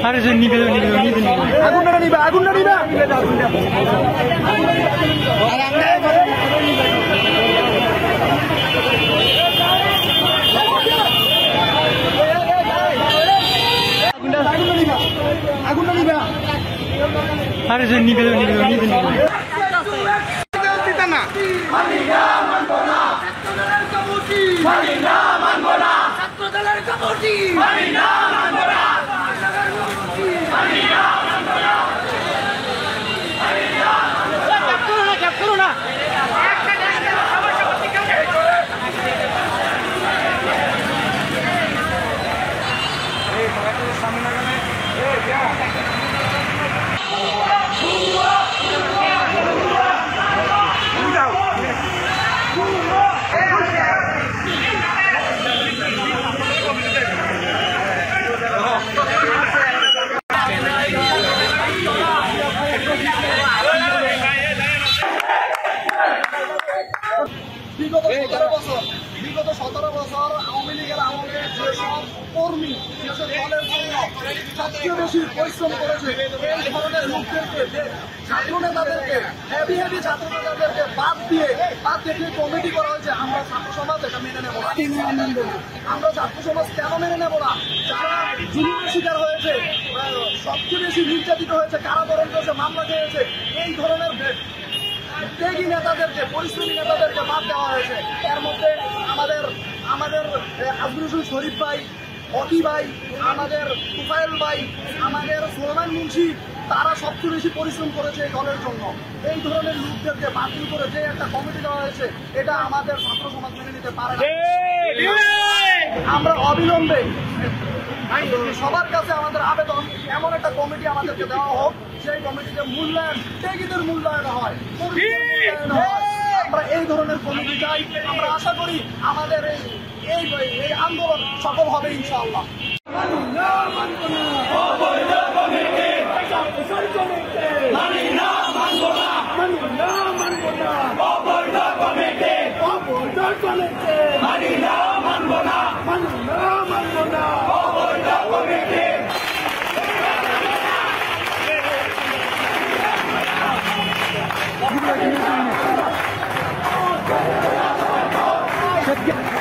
আরে যে নিবে আগুনটা নিবে আরে যে নিবে বিগত 17 বছর আওয়ামী লীগের আমলে যেসব কর্মী দেশের দলের জন্য সবচেয়ে বেশি পরিশ্রম করেছে এই ধরনের লোকদেরকে ছাত্র নেতাদেরকে হেভি ছাত্র নেতাদেরকে বাদ দিয়ে কমিটি করা হয়েছে। আমরা ছাত্র সমাজ এটা মেনে নেব না। আমরা ছাত্র সমাজ কেন মেনে নেব না? যারা জুলুমের শিকার হয়েছে, সবচেয়ে বেশি নির্যাতিত হয়েছে, কারাবরণ করেছে, মামলা খেয়েছে, এই ধরনের ত্যাগী নেতাদেরকে, পরিশ্রমী নেতাদেরকে বাদ দেওয়া হয়েছে। এর মধ্যে আমাদের আজমুল হোসেন শরীফ ভাই, অতি ভাই, আমাদের তুফাইল ভাই, আমাদের সোলমান মুন্সি, তারা সবচেয়ে বেশি পরিশ্রম করেছে এই দলের জন্য। এই ধরনের লোকদেরকে বাতিল করে যে একটা কমিটি দেওয়া হয়েছে, এটা আমাদের ছাত্র সমাজ মেনে নিতে পারে না। আমরা অবিলম্বে সবার কাছে আমাদের আবেদন, এমন একটা কমিটি আমাদেরকে দেওয়া হোক, সেই কমিটিতে মূল্যায়ন, ত্যাগীদের মূল্যায়ন হয়। আমরা এই ধরনের কমিটি চাই। আমরা আশা করি আমাদের এই আন্দোলন সফল হবে ইনশাআল্লাহ। Let's get